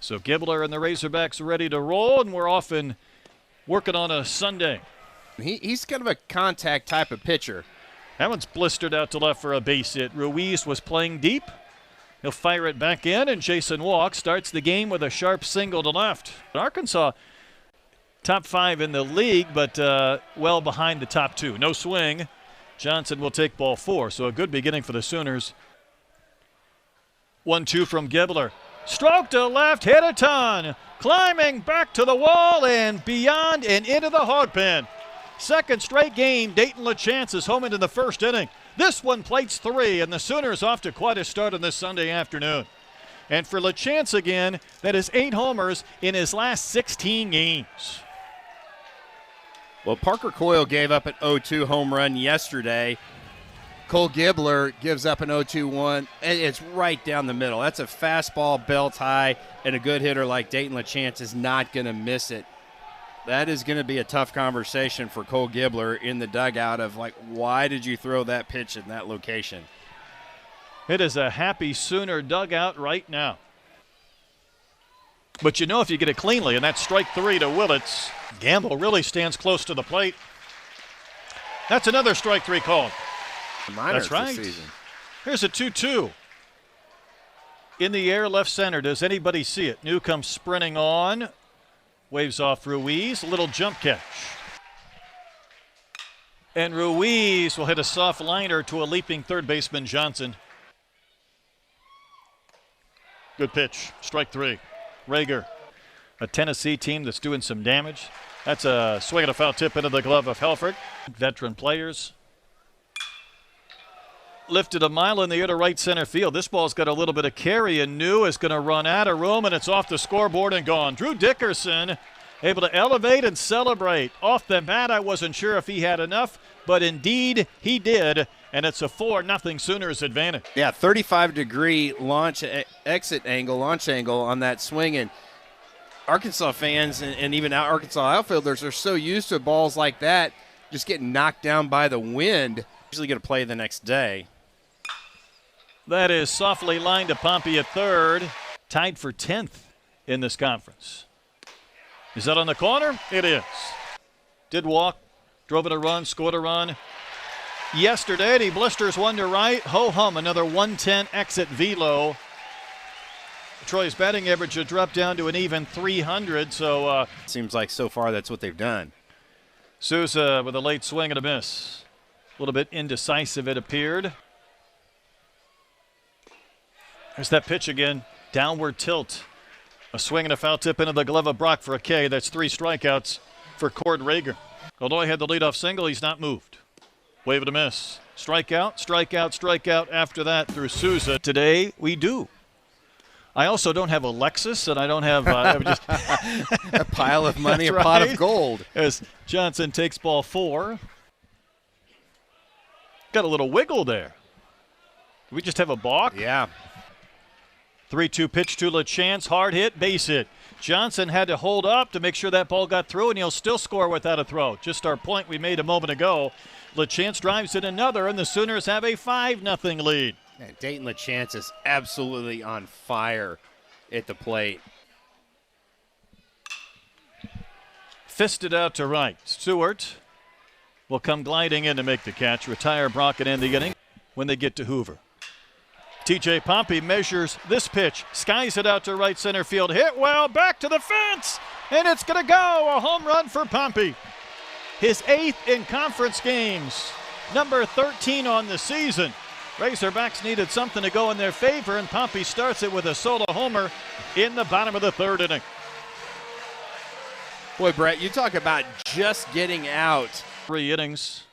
So Gibbler and the Razorbacks are ready to roll, and we're off and working on a Sunday. He's kind of a contact type of pitcher. That one's blistered out to left for a base hit. Ruiz was playing deep. He'll fire it back in, and Jason Walk starts the game with a sharp single to left. Arkansas, top 5 in the league, but well behind the top 2. No swing. Johnson will take ball 4, so a good beginning for the Sooners. 1-2 from Gibbler. Stroke to left, hit a ton. Climbing back to the wall and beyond and into the hog pen. Second straight game, Dayton LaChance is home into the first inning. This one plates 3, and the Sooners off to quite a start on this Sunday afternoon. And for LaChance again, that is 8 homers in his last 16 games. Well, Parker Coyle gave up an 0-2 home run yesterday. Cole Gibbler gives up an 0-2-1, and it's right down the middle. That's a fastball, belt high, and a good hitter like Dayton LaChance is not going to miss it. That is going to be a tough conversation for Cole Gibbler in the dugout of, like, why did you throw that pitch in that location? It is a happy Sooner dugout right now. But you know if you get it cleanly, and that's strike 3 to Willits. Gamble really stands close to the plate. That's another strike 3 call. That's right. Here's a 2-2. In the air, left center. Does anybody see it? New comes sprinting on. Waves off Ruiz. A little jump catch. And Ruiz will hit a soft liner to a leaping third baseman, Johnson. Good pitch. Strike 3. Rager, a Tennessee team that's doing some damage. That's a swing and a foul tip into the glove of Helfrich. Veteran players. Lifted a mile in the air to right center field. This ball's got a little bit of carry, and New is going to run out of room, and it's off the scoreboard and gone. Drew Dickerson able to elevate and celebrate. Off the bat, I wasn't sure if he had enough, but indeed he did, and it's a 4-0 Sooners advantage. Yeah, 35-degree launch angle on that swing, and Arkansas fans and even Arkansas outfielders are so used to balls like that just getting knocked down by the wind. Usually going to play the next day. That is softly lined to Pompey at third, tied for 10th in this conference. Is that on the corner? It is. Did walk, drove it a run, scored a run. Yesterday, he blisters one to right. Ho-hum, another 110 exit velo. Troy's batting average had dropped down to an even 300, so... Seems like so far that's what they've done. Souza with a late swing and a miss. A little bit indecisive, it appeared. There's that pitch again. Downward tilt. A swing and a foul tip into the glove of Brock for a K. That's 3 strikeouts for Cord Rager. Although he had the leadoff single, he's not moved. Wave and a miss. Strikeout, strikeout, strikeout after that through Souza. Today, we do. I also don't have a Lexus, and I don't have just a pile of money, a pot of gold. As Johnson takes ball 4. Got a little wiggle there. Did we just have a balk? Yeah. 3-2 pitch to LaChance. Hard hit, base hit. Johnson had to hold up to make sure that ball got through, and he'll still score without a throw. Just our point we made a moment ago. LaChance drives in another, and the Sooners have a 5-0 lead. Man, Dayton LaChance is absolutely on fire at the plate. Fisted out to right. Stewart will come gliding in to make the catch. Retire Brock and end the inning when they get to Hoover. TJ Pompey measures this pitch. Skies it out to right center field. Hit well, back to the fence, and it's going to go. A home run for Pompey. His 8th in conference games. Number 13 on the season. Razorbacks needed something to go in their favor, and Pompey starts it with a solo homer in the bottom of the 3rd inning. Boy, Brett, you talk about just getting out. 3 innings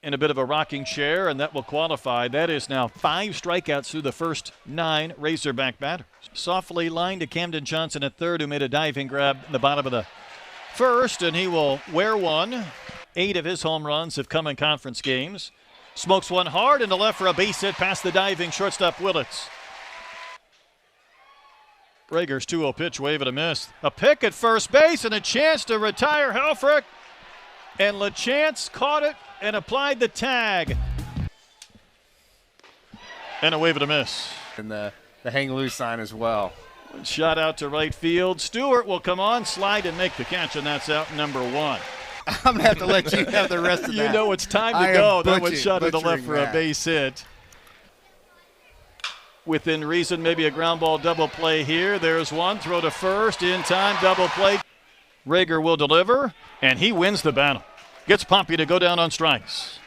in a bit of a rocking chair, and that will qualify. That is now 5 strikeouts through the first 9 Razorback batters. Softly lined to Camden Johnson at third, who made a diving grab in the bottom of the 1st, and he will wear one. 8 of his home runs have come in conference games. Smokes one hard into left for a base hit past the diving shortstop Willits. Rager's 2-0 pitch, wave and a miss. A pick at first base and a chance to retire Helfrich. And LaChance caught it and applied the tag. And a wave and a miss. And the hang loose sign as well. Shot out to right field. Stewart will come on, slide, and make the catch, and that's out number 1. I'm going to have to let you have the rest of that. You know it's time to go. That was shot to the left for that. a base hit. Within reason, maybe a ground ball double play here. There's one. Throw to first. In time, double play. Rager will deliver, and he wins the battle. Gets Pompey to go down on strikes.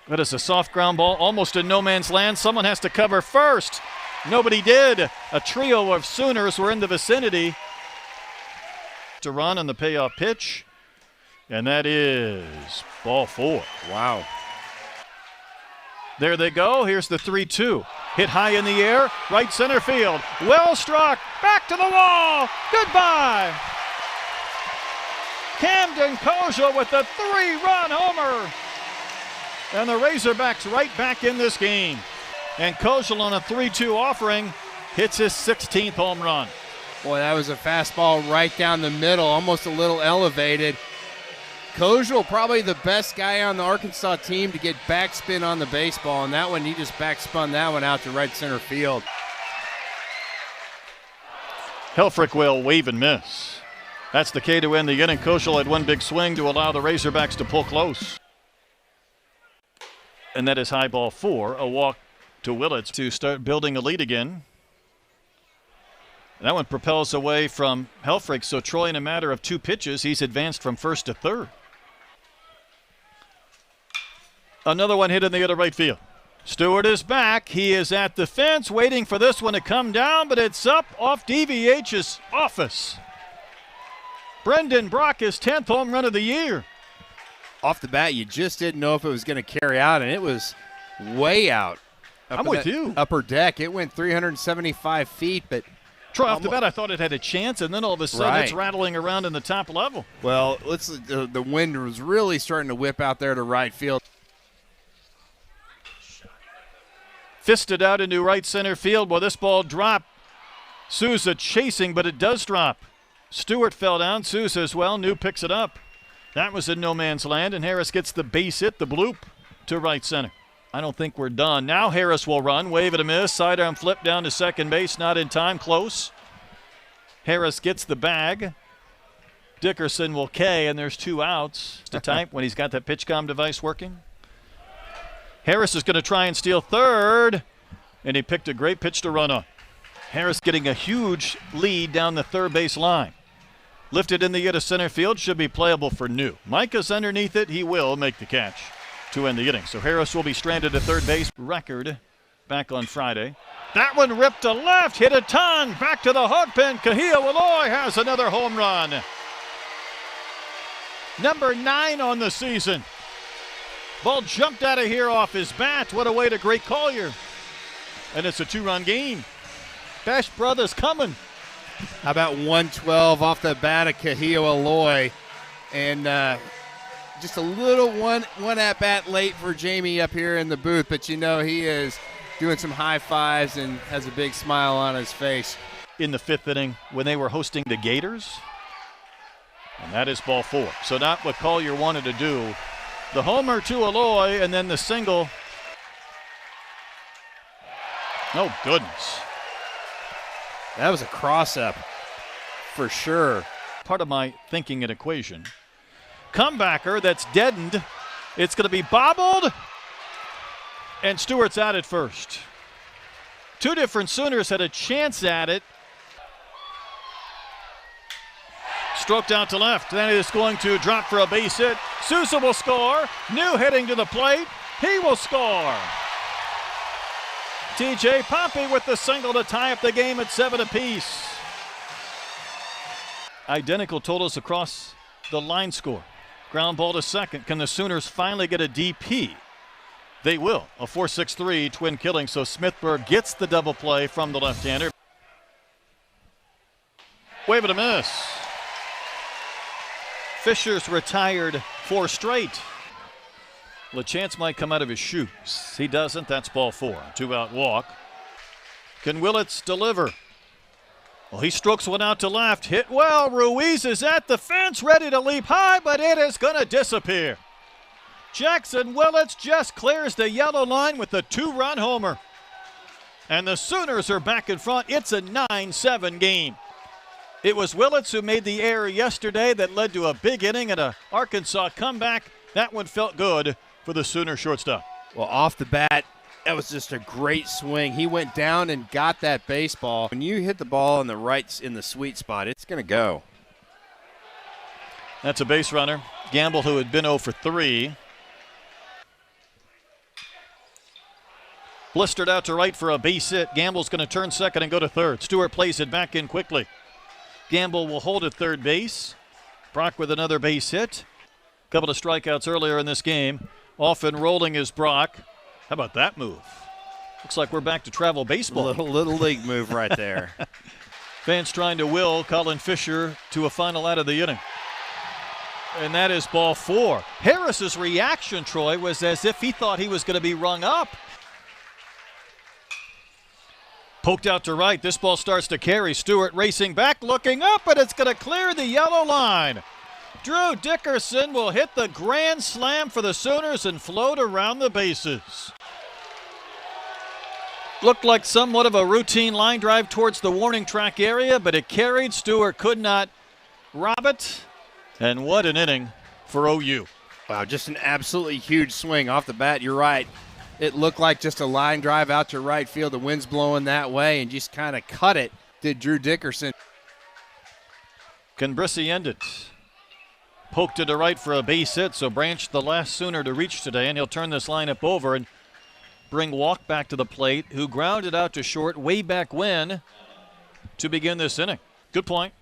That is a soft ground ball, almost in no man's land. Someone has to cover first. Nobody did. A trio of Sooners were in the vicinity to run on the payoff pitch, and that is ball 4. Wow. There they go. Here's the 3-2. Hit high in the air, right center field. Well struck, back to the wall. Goodbye. Camden Kojal with the 3-run homer. And the Razorbacks right back in this game. And Kojal on a 3-2 offering hits his 16th home run. Boy, that was a fastball right down the middle, almost a little elevated. Kojal, probably the best guy on the Arkansas team to get backspin on the baseball, and that one, he just backspun that one out to right center field. Helfrich will wave and miss. That's the K to end the inning. Kojal had one big swing to allow the Razorbacks to pull close. And that is high ball 4, a walk to Willits to start building a lead again. That one propels away from Helfrich, so Troy, in a matter of 2 pitches, he's advanced from first to third. Another one hit in the other right field. Stewart is back. He is at the fence waiting for this one to come down, but it's up off DVH's office. Brendan Brock, his 10th home run of the year. Off the bat, you just didn't know if it was going to carry out, and it was way out. I'm with you. Upper deck. It went 375 feet, but Troy, off the bat, I thought it had a chance, and then all of a sudden it's rattling around in the top level. Well, the wind was really starting to whip out there to right field. Fisted out into right center field. Well, this ball dropped. Souza chasing, but it does drop. Stewart fell down. Souza as well. New picks it up. That was in no man's land, and Harris gets the base hit, the bloop, to right center. I don't think we're done. Now Harris will run. Wave and a miss. Sidearm flip down to second base. Not in time. Close. Harris gets the bag. Dickerson will K, and there's 2 outs to type when he's got that PitchCom device working. Harris is going to try and steal third, and he picked a great pitch to run on. Harris getting a huge lead down the third base line. Lifted in the air to center field, should be playable for New. Micah's underneath it. He will make the catch to end the inning. So Harris will be stranded at third base. Record back on Friday. That one ripped to left, hit a ton, back to the hog pen. Kahia Walloy has another home run. Number 9 on the season. Ball jumped out of here off his bat. What a way to Great Collier. And it's a 2-run game. Bash Brothers coming. How about 112 off the bat of Kahia Walloy, and just a little one at bat late for Jamie up here in the booth, but you know he is doing some high fives and has a big smile on his face. In the 5th inning when they were hosting the Gators, and that is ball 4. So not what Collier wanted to do. The homer to Alloy, and then the single. Oh, goodness. That was a cross-up for sure. Part of my thinking and equation. Comebacker that's deadened. It's going to be bobbled, and Stewart's out at first. 2 different Sooners had a chance at it. Stroked out to left. Then it is going to drop for a base hit. Sousa will score. New heading to the plate. He will score. TJ Pompey with the single to tie up the game at 7 apiece. Identical totals across the line score. Ground ball to second. Can the Sooners finally get a DP? They will. A 4-6-3 twin killing. So Smithburg gets the double play from the left-hander. Wave and a miss. Fisher's retired 4 straight. LeChance might come out of his shoes. He doesn't. That's ball 4. 2-out walk. Can Willits deliver? Well, he strokes one out to left. Hit well. Ruiz is at the fence, ready to leap high, but it is going to disappear. Jackson Willits just clears the yellow line with a 2-run homer. And the Sooners are back in front. It's a 9-7 game. It was Willits who made the error yesterday that led to a big inning and a Arkansas comeback. That one felt good for the Sooner shortstop. Well, off the bat, that was just a great swing. He went down and got that baseball. When you hit the ball in the sweet spot, it's going to go. That's a base runner. Gamble, who had been 0 for 3. Blistered out to right for a base hit. Gamble's going to turn second and go to third. Stewart plays it back in quickly. Gamble will hold at third base. Brock with another base hit. A couple of strikeouts earlier in this game. Off and rolling is Brock. How about that move? Looks like we're back to travel baseball. Little league move right there. Fans trying to will Colin Fisher to a final out of the inning. And that is ball 4. Harris's reaction, Troy, was as if he thought he was going to be rung up. Poked out to right. This ball starts to carry. Stewart racing back, looking up, but it's going to clear the yellow line. Drew Dickerson will hit the grand slam for the Sooners and float around the bases. Looked like somewhat of a routine line drive towards the warning track area, but it carried. Stewart could not rob it. And what an inning for OU. Wow, just an absolutely huge swing off the bat. You're right. It looked like just a line drive out to right field. The wind's blowing that way and just kind of cut it, did Drew Dickerson. Can Brissy end it? Poked it to right for a base hit, so Branch the last Sooner to reach today, and he'll turn this lineup over and bring Walk back to the plate, who grounded out to short way back when to begin this inning. Good point.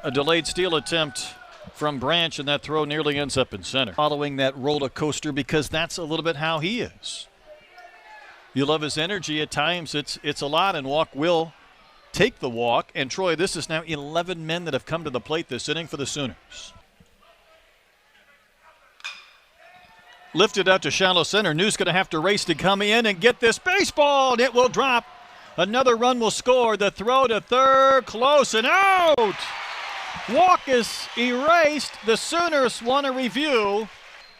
A delayed steal attempt from Branch, and that throw nearly ends up in center. Following that roller coaster, because that's a little bit how he is. You love his energy at times. It's a lot, and Walk will take the walk. And Troy, this is now 11 men that have come to the plate this inning for the Sooners. Lifted out to shallow center. New's going to have to race to come in and get this baseball, and it will drop. Another run will score. The throw to third, close and out. Walk is erased. The Sooners want a review.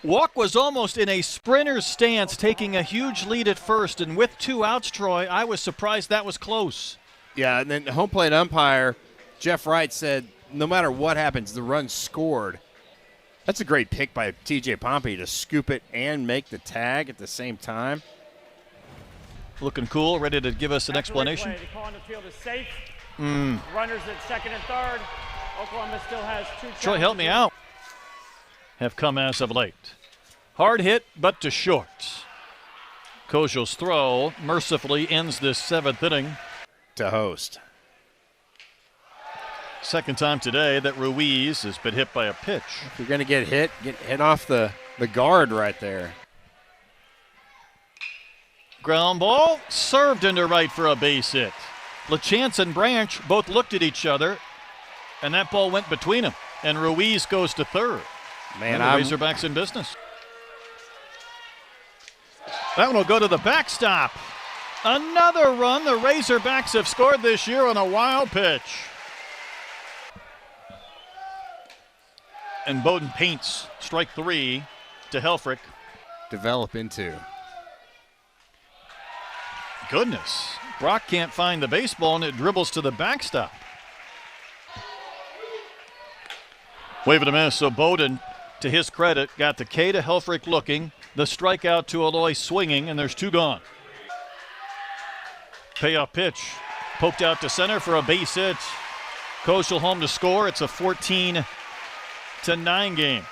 Walk was almost in a sprinter's stance, taking a huge lead at first, and with 2 outs, Troy, I was surprised that was close. Yeah, and then home plate umpire Jeff Wright said no matter what happens, the run scored. That's a great pick by TJ Pompey to scoop it and make the tag at the same time. Looking cool, ready to give us an explanation. The call on the field is safe. Runners at second and third. Oklahoma still has 2 chances. Troy, help me out. Have come as of late. Hard hit, but to short. Kojal's throw mercifully ends this 7th inning. To host. Second time today that Ruiz has been hit by a pitch. If you're going to get hit off the guard right there. Ground ball served into right for a base hit. LaChance and Branch both looked at each other, and that ball went between them. And Ruiz goes to third. Man, the Razorbacks in business. That one will go to the backstop. Another run the Razorbacks have scored this year on a wild pitch. And Bowden paints strike 3 to Helfrich. Develop into. Goodness. Brock can't find the baseball, and it dribbles to the backstop. Wave and a miss, so Bowden, to his credit, got the K to Helfrich looking, the strikeout to Aloy swinging, and there's 2 gone. Payoff pitch, poked out to center for a base hit. Kojal home to score. It's a 14-9 game.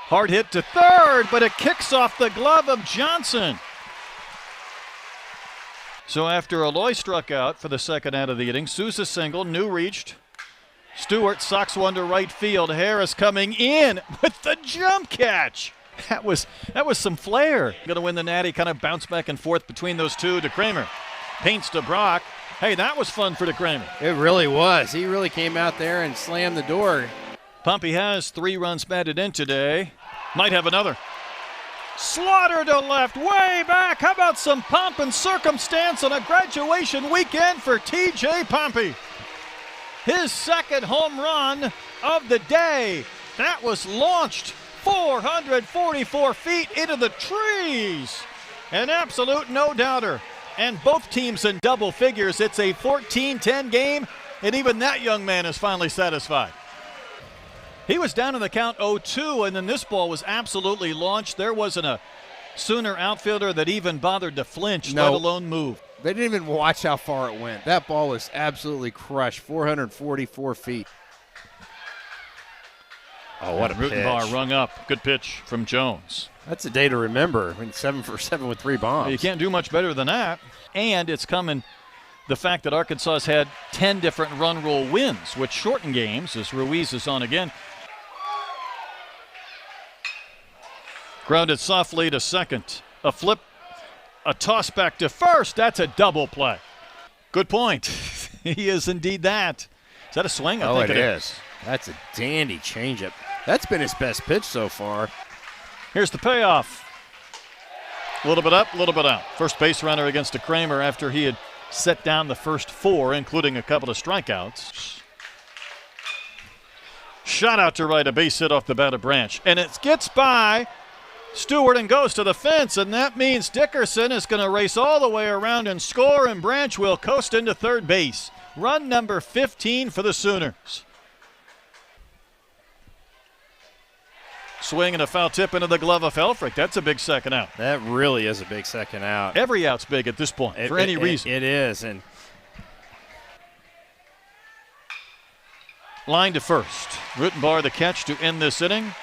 Hard hit to third, but it kicks off the glove of Johnson. So after Aloy struck out for the second out of the inning, Sousa single, New reached. Stewart socks one to right field. Harris coming in with the jump catch. That was some flair. Going to win the Natty, kind of bounce back and forth between those two to Kramer. Paints to Brock. Hey, that was fun for Kramer. It really was. He really came out there and slammed the door. Pompey has 3 runs batted in today. Might have another. Slaughter to left, way back. How about some pomp and circumstance on a graduation weekend for TJ Pompey? His second home run of the day. That was launched 444 feet into the trees. An absolute no-doubter. And both teams in double figures. It's a 14-10 game, and even that young man is finally satisfied. He was down in the count 0-2, and then this ball was absolutely launched. There wasn't a Sooner outfielder that even bothered to flinch, let alone move. They didn't even watch how far it went. That ball was absolutely crushed, 444 feet. Oh, what a pitch. Bar rung up. Good pitch from Jones. That's a day to remember. I mean, 7 for 7 with 3 bombs. You can't do much better than that. And it's coming the fact that Arkansas has had 10 different run rule wins, which shorten games as Ruiz is on again. Grounded softly to second. A flip, a toss back to first. That's a double play. Good point. He is indeed that. Is that a swing? I think it is. That's a dandy changeup. That's been his best pitch so far. Here's the payoff. A little bit up, a little bit out. First base runner against a Kramer after he had set down the first 4, including a couple of strikeouts. Shot out to right, a base hit off the bat of Branch. And it gets by Stewart and goes to the fence, and that means Dickerson is going to race all the way around and score, and Branch will coast into third base. Run number 15 for the Sooners. Swing and a foul tip into the glove of Helfrich. That's a big second out. That really is a big second out. Every out's big at this point for any reason. It is. And line to first. Rutenbar the catch to end this inning.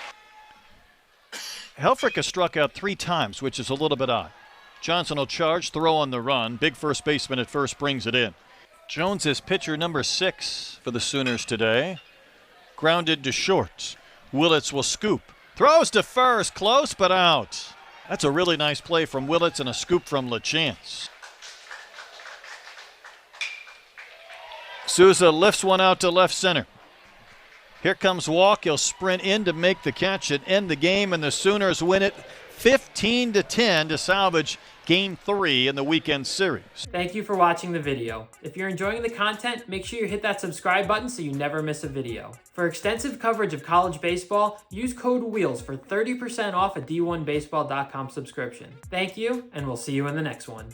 Helfrich has struck out 3 times, which is a little bit odd. Johnson will charge, throw on the run. Big first baseman at first brings it in. Jones is pitcher number 6 for the Sooners today. Grounded to short. Willits will scoop. Throws to first, close but out. That's a really nice play from Willits and a scoop from LaChance. Souza lifts one out to left center. Here comes Walk. He'll sprint in to make the catch and end the game, and the Sooners win it 15-10 to salvage Game 3 in the weekend series. Thank you for watching the video. If you're enjoying the content, make sure you hit that subscribe button so you never miss a video. For extensive coverage of college baseball, use code WHEELS for 30% off a D1Baseball.com subscription. Thank you, and we'll see you in the next one.